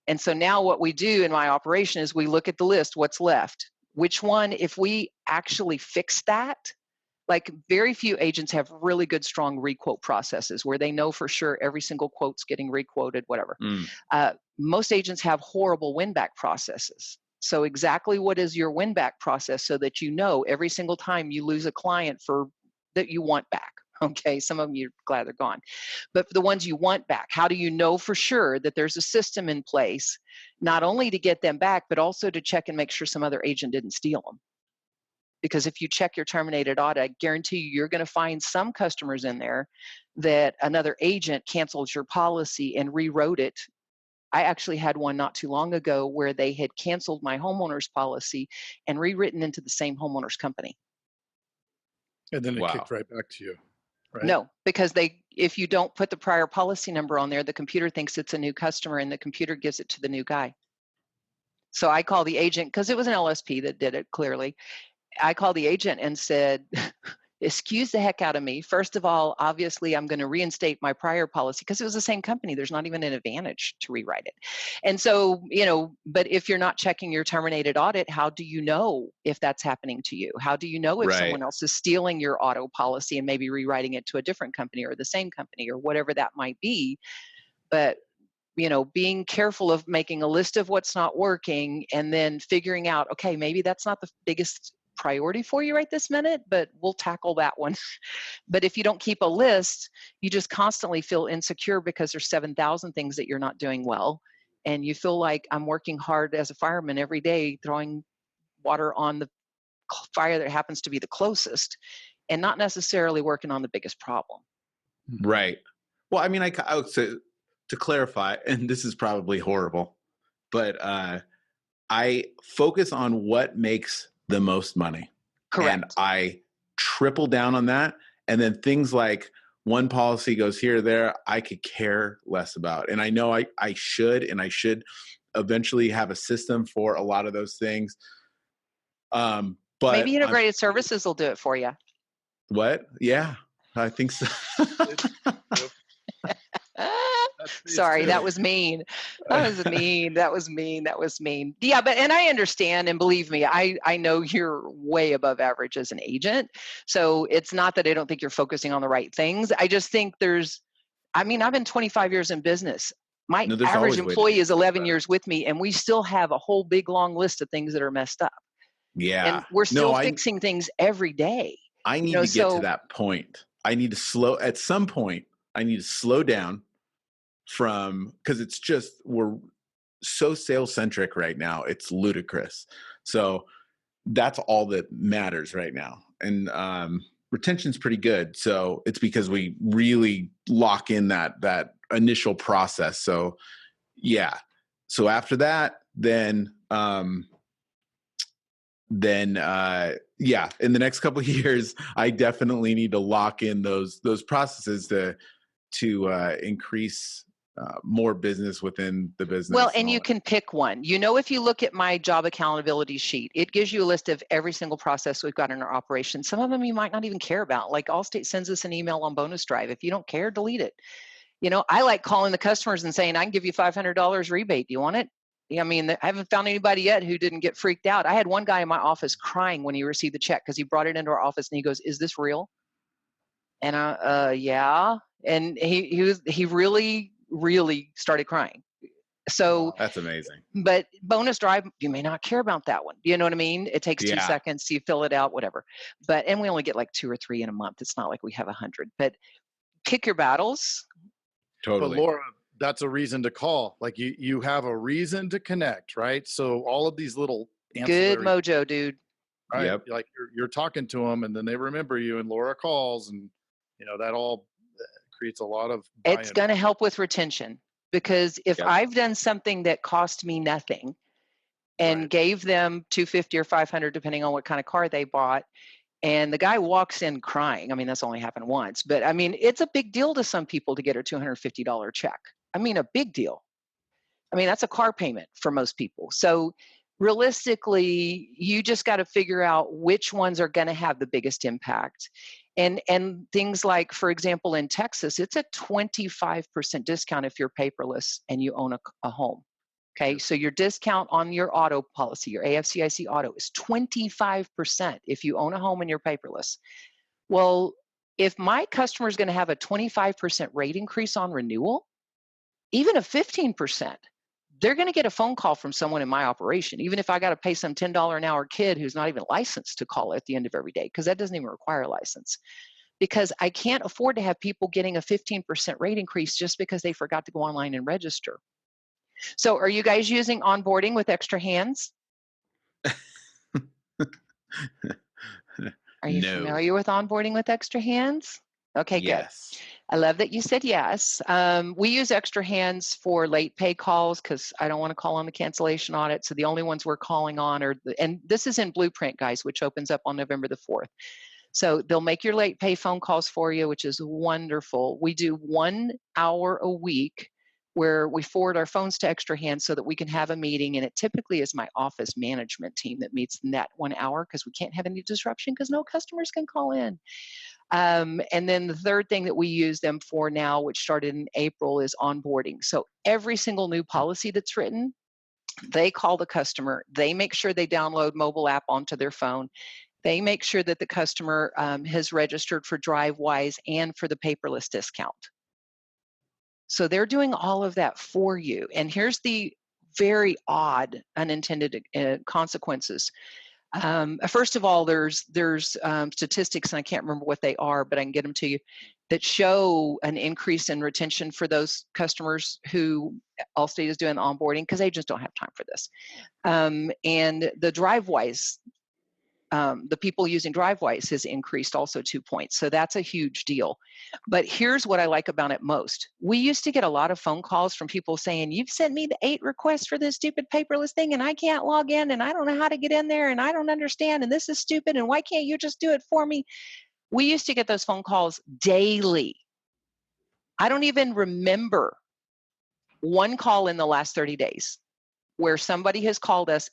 And so now what we do in my operation is we look at the list, what's left, which one, if we actually fix that, like very few agents have really good, strong requote processes where they know for sure every single quote's getting requoted, whatever. Most agents have horrible win-back processes. So exactly what is your win-back process so that you know every single time you lose a client that you want back? Okay, some of them you're glad they're gone. But for the ones you want back, how do you know for sure that there's a system in place, not only to get them back, but also to check and make sure some other agent didn't steal them? Because if you check your terminated audit, I guarantee you're going to find some customers in there that another agent canceled your policy and rewrote it. I actually had one not too long ago where they had canceled my homeowner's policy and rewritten into the same homeowner's company. And then it kicked right back to you, right? No, because if you don't put the prior policy number on there, the computer thinks it's a new customer and the computer gives it to the new guy. So I called the agent because it was an LSP that did it clearly. I called the agent and said, excuse the heck out of me. First of all, obviously, I'm going to reinstate my prior policy because it was the same company. There's not even an advantage to rewrite it. And so, but if you're not checking your terminated audit, how do you know if that's happening to you? How do you know if someone else is stealing your auto policy and maybe rewriting it to a different company or the same company or whatever that might be? But being careful of making a list of what's not working and then figuring out, okay, maybe that's not the biggest priority for you right this minute, but we'll tackle that one. But if you don't keep a list, you just constantly feel insecure because there's 7,000 things that you're not doing well. And you feel like I'm working hard as a fireman every day, throwing water on the fire that happens to be the closest and not necessarily working on the biggest problem. Right. Well, I mean, I would say, to clarify, and this is probably horrible, but I focus on what makes the most money. Correct. And I triple down on that. And then things like one policy goes here or there, I could care less about. And I know I should eventually have a system for a lot of those things. But maybe integrated services will do it for you. What? Yeah, I think so. Sorry, that was mean. That was mean. Yeah, and I understand, and believe me, I know you're way above average as an agent. So it's not that I don't think you're focusing on the right things. I just think I've been 25 years in business. My average employee is 11 years with me, and we still have a whole big long list of things that are messed up. Yeah. And we're still fixing things every day. I need to get to that point. I need to slow down because we're so sales centric right now. It's ludicrous. So that's all that matters right now. And retention's pretty good. So it's because we really lock in that initial process. So yeah. So after that, then in the next couple of years, I definitely need to lock in those processes to increase more business within the business. Well, and you can pick one. If you look at my job accountability sheet, it gives you a list of every single process we've got in our operation. Some of them you might not even care about. Like Allstate sends us an email on bonus drive. If you don't care, delete it. I like calling the customers and saying, I can give you $500 rebate. Do you want it? I mean, I haven't found anybody yet who didn't get freaked out. I had one guy in my office crying when he received the check because he brought it into our office and he goes, "Is this real?" And yeah. And he really, really started crying. So that's amazing. But bonus drive, you may not care about that one. You know what I mean? It takes 2 seconds. You fill it out, whatever. And we only get like 2 or 3 in a month. It's not like we have 100. But pick your battles. Totally. But Laura, that's a reason to call. Like you have a reason to connect, right? So all of these little good mojo, dude. Right? Yep. Like you're talking to them, and then they remember you, and Laura calls, and that all creates a lot of buy-in. It's going to help with retention, because if I've done something that cost me nothing and gave them $250 or $500, depending on what kind of car they bought, and the guy walks in crying. I mean, that's only happened once, but I mean, it's a big deal to some people to get a $250 check. I mean, a big deal. I mean, that's a car payment for most people. So realistically, you just got to figure out which ones are going to have the biggest impact. And things like, for example, in Texas, it's a 25% discount if you're paperless and you own a home. Okay, so your discount on your auto policy, your AFCIC auto, is 25% if you own a home and you're paperless. Well, if my customer is going to have a 25% rate increase on renewal, even a 15%, they're going to get a phone call from someone in my operation, even if I got to pay some $10 an hour kid who's not even licensed to call at the end of every day, because that doesn't even require a license. Because I can't afford to have people getting a 15% rate increase just because they forgot to go online and register. So are you guys using onboarding with extra hands? Are you familiar with onboarding with extra hands? Okay, yes. Good. I love that you said yes. We use extra hands for late pay calls because I don't want to call on the cancellation audit. So the only ones we're calling on are, and this is in Blueprint, guys, which opens up on November the 4th. So they'll make your late pay phone calls for you, which is wonderful. We do 1 hour a week where we forward our phones to extra hands so that we can have a meeting. And it typically is my office management team that meets in that 1 hour because we can't have any disruption because no customers can call in. And then the third thing that we use them for now, which started in April, is onboarding. So every single new policy that's written, they call the customer. They make sure they download mobile app onto their phone. They make sure that the customer has registered for DriveWise and for the paperless discount. So they're doing all of that for you. And here's the very odd unintended consequences. First of all, there's statistics, and I can't remember what they are, but I can get them to you, that show an increase in retention for those customers who Allstate is doing the onboarding, because agents don't have time for this. And the DriveWise, the people using DriveWise has increased also 2 points. So that's a huge deal. But here's what I like about it most. We used to get a lot of phone calls from people saying, you've sent me the 8 requests for this stupid paperless thing and I can't log in and I don't know how to get in there and I don't understand and this is stupid and why can't you just do it for me? We used to get those phone calls daily. I don't even remember one call in the last 30 days where somebody has called us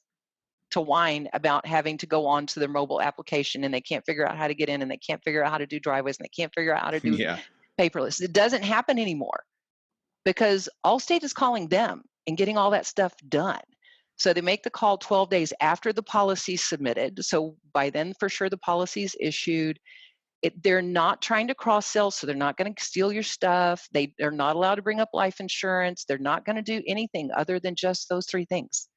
to whine about having to go on to their mobile application and they can't figure out how to get in and they can't figure out how to do DriveWise and they can't figure out how to do paperless. It doesn't happen anymore because Allstate is calling them and getting all that stuff done. So they make the call 12 days after the policy is submitted. So by then, for sure, the policy is issued. They're not trying to cross-sell, so they're not going to steal your stuff. They're not allowed to bring up life insurance. They're not going to do anything other than just those 3 things.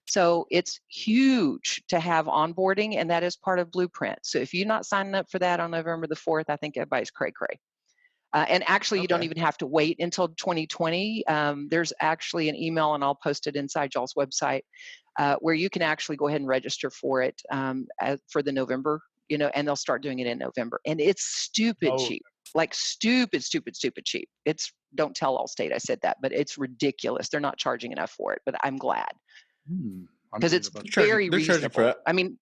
So it's huge to have onboarding, and that is part of Blueprint. So if you're not signing up for that on November the 4th, I think everybody's cray-cray. And actually, you don't even have to wait until 2020. There's actually an email, and I'll post it inside y'all's website, where you can actually go ahead and register for it for the November, and they'll start doing it in November. And it's stupid cheap, like stupid cheap. Don't tell Allstate I said that, but it's ridiculous. They're not charging enough for it, but I'm glad. Because it's very reasonable. I mean,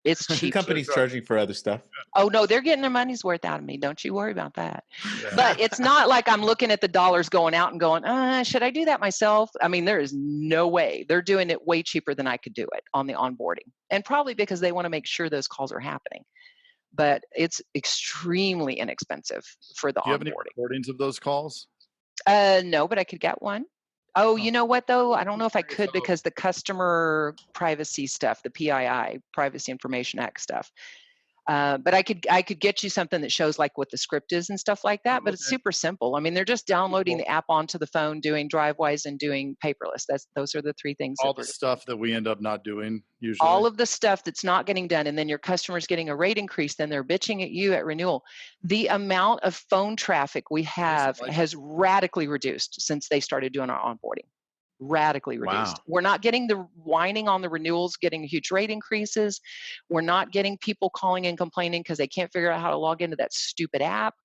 it's cheap. The company's charging for other stuff. Oh, no, they're getting their money's worth out of me. Don't you worry about that. Yeah. But it's not like I'm looking at the dollars going out and going, should I do that myself? I mean, there is no way. They're doing it way cheaper than I could do it on the onboarding. And probably because they want to make sure those calls are happening. But it's extremely inexpensive for the onboarding. Do you have any recordings of those calls? No, but I could get one. Oh, you know what, though? I don't know if I could because the customer privacy stuff, the PII, Privacy Information Act stuff. But I could get you something that shows like what the script is and stuff like that. But it's super simple. I mean, they're just downloading the app onto the phone, doing DriveWise and doing paperless. Those are the 3 things. All the stuff that we end up not doing usually. All of the stuff that's not getting done, and then your customer's getting a rate increase, then they're bitching at you at renewal. The amount of phone traffic we have has radically reduced since they started doing our onboarding. Radically reduced. Wow. We're not getting the whining on the renewals, getting huge rate increases. We're not getting people calling and complaining because they can't figure out how to log into that stupid app.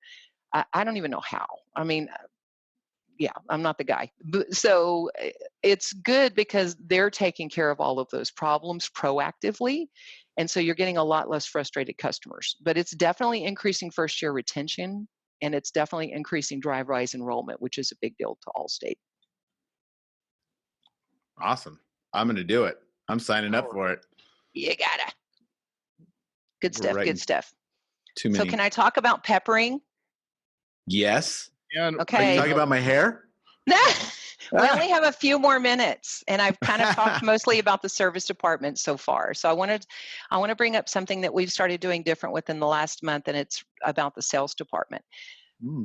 I don't even know how. I mean, yeah, I'm not the guy. So it's good because they're taking care of all of those problems proactively. And so you're getting a lot less frustrated customers. But it's definitely increasing first-year retention, and it's definitely increasing DriveWise enrollment, which is a big deal to Allstate. Awesome. I'm going to do it. I'm signing up for it. You gotta. Good stuff. Good stuff. Too many. So can I talk about peppering? Yes. Yeah, okay. Are you talking about my hair? We only have a few more minutes, and I've kind of talked mostly about the service department so far. So I want to bring up something that we've started doing different within the last month, and it's about the sales department.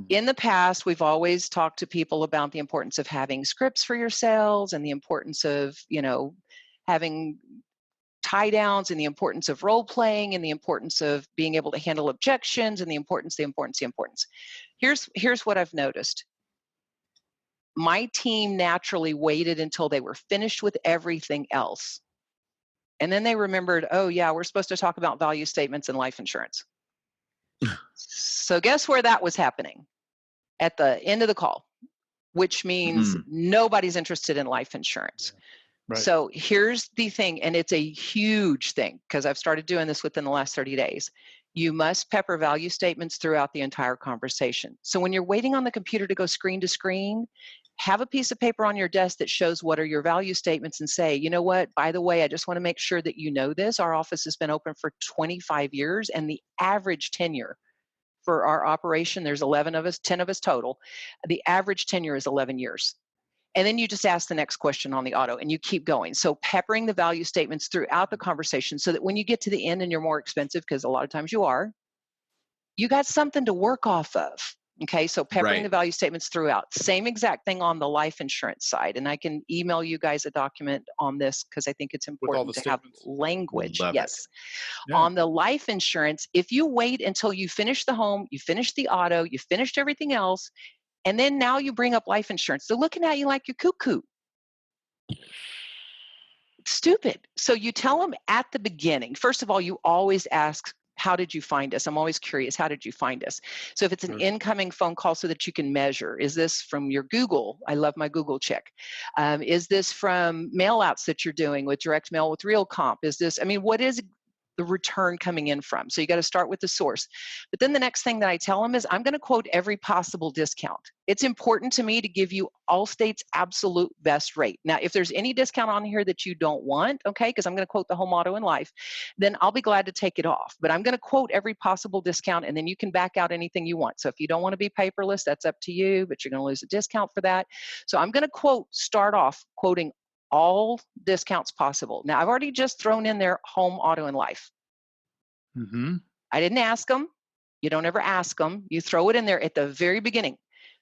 In the past, we've always talked to people about the importance of having scripts for your sales and the importance of, having tie downs and the importance of role playing and the importance of being able to handle objections and the importance. Here's what I've noticed. My team naturally waited until they were finished with everything else. And then they remembered, oh yeah, we're supposed to talk about value statements and life insurance. So guess where that was happening? At the end of the call, which means nobody's interested in life insurance. Right. So here's the thing, and it's a huge thing because I've started doing this within the last 30 days. You must pepper value statements throughout the entire conversation. So when you're waiting on the computer to go screen to screen, have a piece of paper on your desk that shows what are your value statements and say, you know what, by the way, I just want to make sure that you know this. Our office has been open for 25 years, and the average tenure for our operation, there's 11 of us, 10 of us total. The average tenure is 11 years. And then you just ask the next question on the auto and you keep going. So peppering the value statements throughout the conversation so that when you get to the end and you're more expensive, because a lot of times you are, you got something to work off of. Okay, so peppering the value statements throughout. Same exact thing on the life insurance side. And I can email you guys a document on this because I think it's important to have language. Yes. Yeah. On the life insurance, if you wait until you finish the home, you finish the auto, you finished everything else, and then now you bring up life insurance, they're looking at you like you're cuckoo. It's stupid. So you tell them at the beginning. First of all, you always ask, how did you find us? I'm always curious, how did you find us? So if it's an incoming phone call so that you can measure, is this from your Google? I love my Google check. Is this from mail outs that you're doing with direct mail with Real Comp? Is this, I mean, what is the return coming in from? So you got to start with the source. But then the next thing that I tell them is I'm going to quote every possible discount. It's important to me to give you Allstate's absolute best rate. Now, if there's any discount on here that you don't want, okay, because I'm going to quote the home, auto, and life, then I'll be glad to take it off. But I'm going to quote every possible discount, and then you can back out anything you want. So if you don't want to be paperless, that's up to you, but you're going to lose a discount for that. So I'm going to start off quoting all discounts possible. Now, I've already just thrown in there home, auto, and life. Mm-hmm. I didn't ask them. You don't ever ask them. You throw it in there at the very beginning.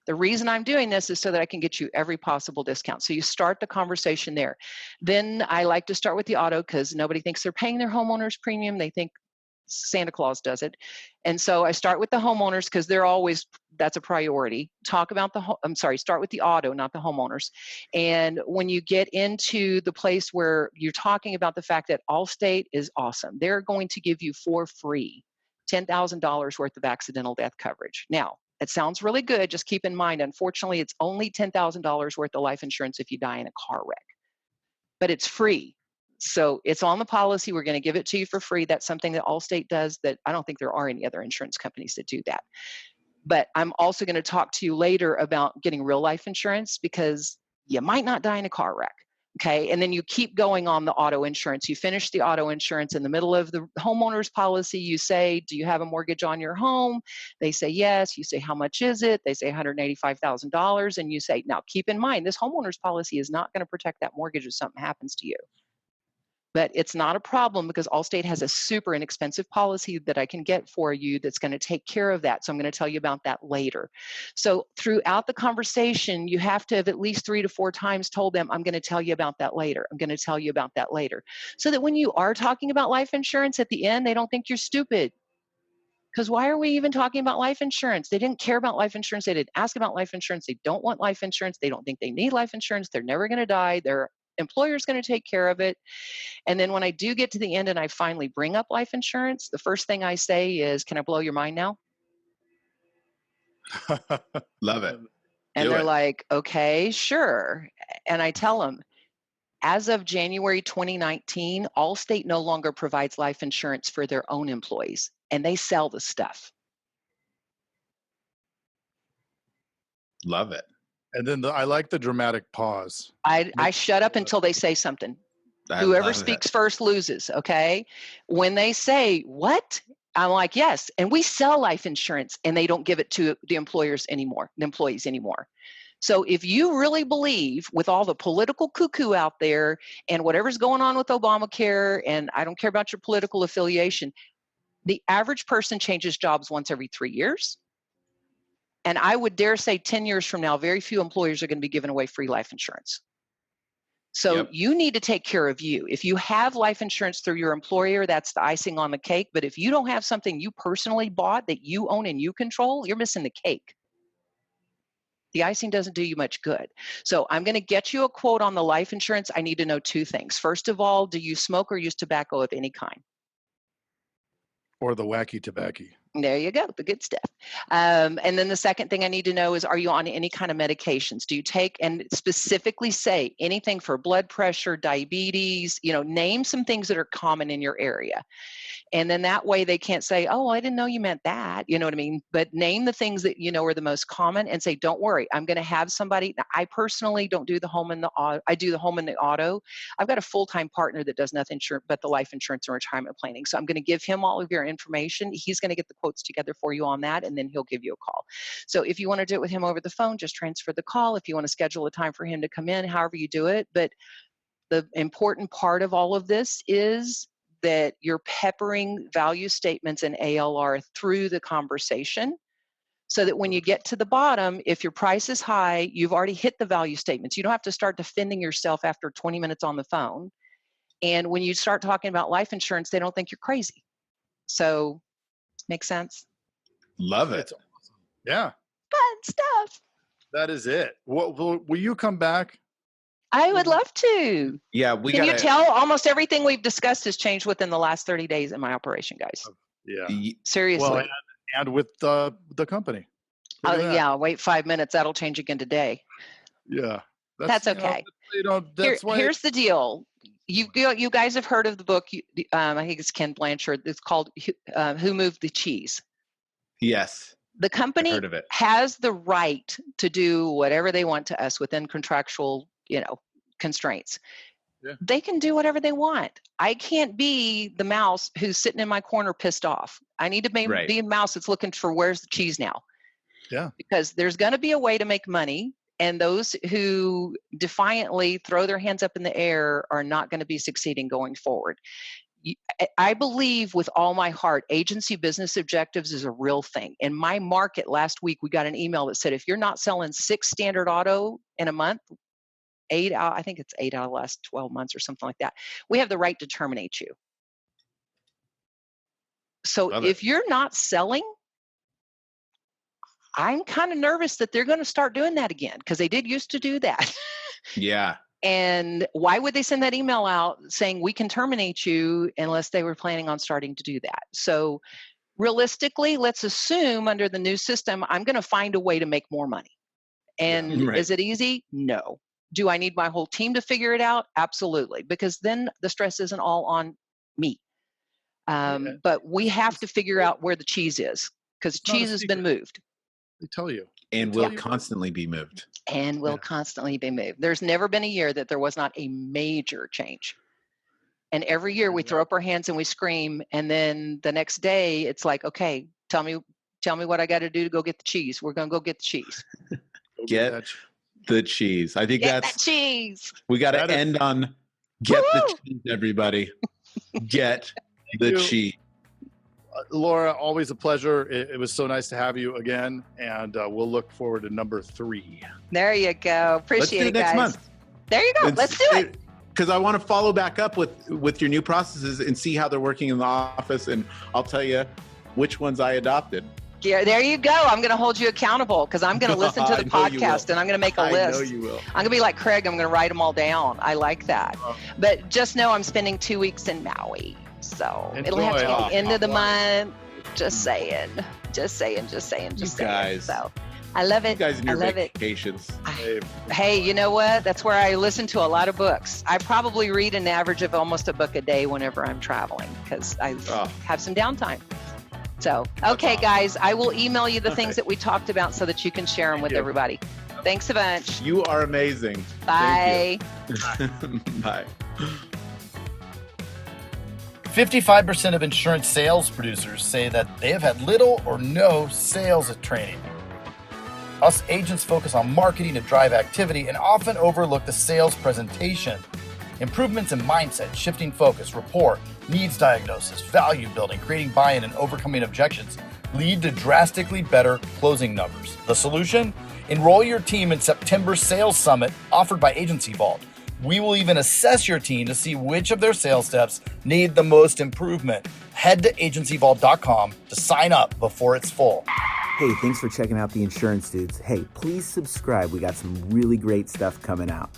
The reason I'm doing this is so that I can get you every possible discount. So you start the conversation there. Then I like to start with the auto because nobody thinks they're paying their homeowner's premium. They think Santa Claus does it. And so I start with the homeowners because they're always, that's a priority. Start with the auto, not the homeowners. And when you get into the place where you're talking about the fact that Allstate is awesome, they're going to give you for free $10,000 worth of accidental death coverage. Now, it sounds really good. Just keep in mind, unfortunately, it's only $10,000 worth of life insurance if you die in a car wreck. But it's free. So it's on the policy. We're going to give it to you for free. That's something that Allstate does that I don't think there are any other insurance companies that do that. But I'm also going to talk to you later about getting real life insurance because you might not die in a car wreck. Okay. And then you keep going on the auto insurance. You finish the auto insurance in the middle of the homeowner's policy. You say, do you have a mortgage on your home? They say, yes. You say, how much is it? They say $185,000. And you say, now keep in mind, this homeowner's policy is not going to protect that mortgage if something happens to you. But it's not a problem because Allstate has a super inexpensive policy that I can get for you that's going to take care of that. So I'm going to tell you about that later. So throughout the conversation, you have to have at least 3 to 4 times told them, I'm going to tell you about that later. I'm going to tell you about that later. So that when you are talking about life insurance at the end, they don't think you're stupid. Because why are we even talking about life insurance? They didn't care about life insurance. They didn't ask about life insurance. They don't want life insurance. They don't think they need life insurance. They're never going to die. Their employer's going to take care of it. And then when I do get to the end and I finally bring up life insurance, the first thing I say is, can I blow your mind now? Love it. And they're like, okay, sure. And I tell them, as of January 2019, Allstate no longer provides life insurance for their own employees, and they sell the stuff. Love it. And then I like the dramatic pause. I shut up until they say something. Whoever speaks first loses, okay? When they say, what? I'm like, yes. And we sell life insurance, and they don't give it to the employees anymore. So if you really believe, with all the political cuckoo out there and whatever's going on with Obamacare, and I don't care about your political affiliation, the average person changes jobs once every 3 years. And I would dare say 10 years from now, very few employers are going to be giving away free life insurance. So you need to take care of you. If you have life insurance through your employer, that's the icing on the cake. But if you don't have something you personally bought that you own and you control, you're missing the cake. The icing doesn't do you much good. So I'm going to get you a quote on the life insurance. I need to know 2 things. First of all, do you smoke or use tobacco of any kind? Or the wacky tobacco. There you go, the good stuff. And then the second thing I need to know is, are you on any kind of medications? Do you take, and specifically say anything for blood pressure, diabetes, name some things that are common in your area. And then that way they can't say, oh, I didn't know you meant that. You know what I mean? But name the things that you know are the most common and say, don't worry, I'm going to have somebody. I personally don't do the home and the auto. I do the home and the auto. I've got a full-time partner that does nothing but the life insurance and retirement planning. So I'm going to give him all of your information. He's going to get the quotes together for you on that, and then he'll give you a call. So if you want to do it with him over the phone, just transfer the call. If you want to schedule a time for him to come in, however you do it. But the important part of all of this is that you're peppering value statements and ALR through the conversation, so that when you get to the bottom, if your price is high, you've already hit the value statements. You don't have to start defending yourself after 20 minutes on the phone. And when you start talking about life insurance, they don't think you're crazy. So, make sense? Love it. It's awesome. Yeah. Fun stuff. That is it. Will you come back? I would love to. Yeah, Can you tell almost everything we've discussed has changed within the last 30 days in my operation, guys? Yeah. Seriously. Well, and with the company. Yeah, wait 5 minutes. That'll change again today. Yeah. That's okay. That's why here's the deal. You guys have heard of the book, I think it's Ken Blanchard. It's called Who Moved the Cheese? Yes. The company heard of it. has the right to do whatever they want to us within contractual constraints. Yeah. They can do whatever they want. I can't be the mouse who's sitting in my corner pissed off. I need to be a mouse that's looking for where's the cheese now. Yeah. Because there's going to be a way to make money, and those who defiantly throw their hands up in the air are not going to be succeeding going forward. I believe with all my heart, agency business objectives is a real thing. In my market last week, we got an email that said, if you're not selling 6 standard auto in a month, I think it's 8 out of the last 12 months or something like that, we have the right to terminate you. So if you're not selling, I'm kind of nervous that they're going to start doing that again, because they did used to do that. Yeah. And why would they send that email out saying we can terminate you unless they were planning on starting to do that? So realistically, let's assume under the new system, I'm going to find a way to make more money. And is it easy? No. Do I need my whole team to figure it out? Absolutely. Because then the stress isn't all on me. But we have to figure out where the cheese is, because cheese has been moved. They tell you. And will constantly be moved. And will constantly be moved. There's never been a year that there was not a major change. And every year we throw up our hands and we scream. And then the next day it's like, okay, tell me what I got to do to go get the cheese. We're going to go get the cheese. Get the cheese. I think that's that cheese. We got to end on get the cheese, everybody. Get the cheese. Laura, always a pleasure. It was so nice to have you again, and we'll look forward to number 3. There you go. Appreciate it, guys. Next month. There you go. Let's do it. Because I want to follow back up with your new processes and see how they're working in the office, and I'll tell you which ones I adopted. Yeah, there you go. I'm going to hold you accountable, because I'm going to listen to the podcast and I'm going to make a list. I know you will. I'm going to be like Craig. I'm going to write them all down. I like that. But just know I'm spending 2 weeks in Maui. So it'll have to be the end of the month. Just saying. Guys. So I love it. You guys and your love vacations. Hey, you know what? That's where I listen to a lot of books. I probably read an average of almost a book a day whenever I'm traveling, because I have some downtime. So, okay, guys, I will email you the things that we talked about so that you can share them with everybody. Thanks a bunch. You are amazing. Bye. Bye. 55% of insurance sales producers say that they have had little or no sales training. Us agents focus on marketing to drive activity and often overlook the sales presentation. Improvements in mindset, shifting focus, rapport, needs diagnosis, value building, creating buy-in, and overcoming objections lead to drastically better closing numbers. The solution? Enroll your team in September's Sales Summit offered by Agency Vault. We will even assess your team to see which of their sales steps need the most improvement. Head to agencyvault.com to sign up before it's full. Hey, thanks for checking out the Insurance Dudes. Hey, please subscribe. We got some really great stuff coming out.